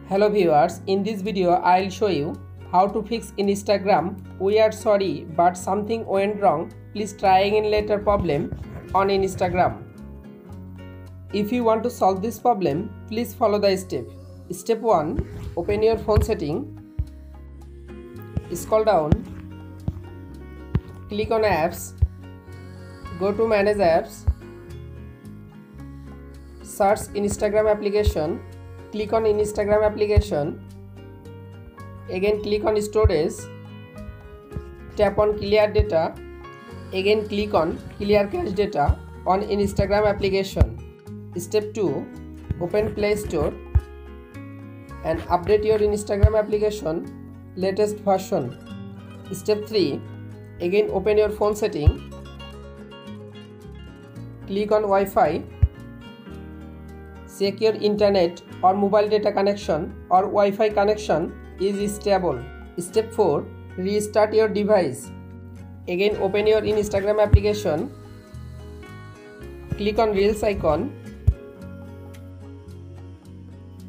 Hello viewers, in this video I'll show you how to fix in Instagram "we are sorry but something went wrong, please try again later" problem on Instagram. If you want to solve this problem, please follow the step. Step 1. Open your phone setting. Scroll down. Click on apps. Go to manage apps. Search Instagram application. Click on Instagram application. Again click on storage. Tap on clear data. Again click on clear cache data on Instagram application. Step 2. Open Play Store and update your Instagram application latest version. Step 3. Again open your phone setting. Click on Wi-Fi. Check your internet or mobile data connection or Wi-Fi connection is stable. Step 4. Restart your device. Again open your Instagram application. Click on Reels icon.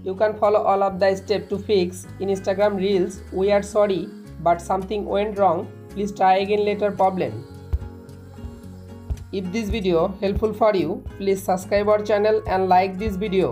You can follow all of the steps to fix in Instagram Reels "we are sorry but something went wrong, please try again later" problem. If this video helpful for you, please subscribe our channel and like this video.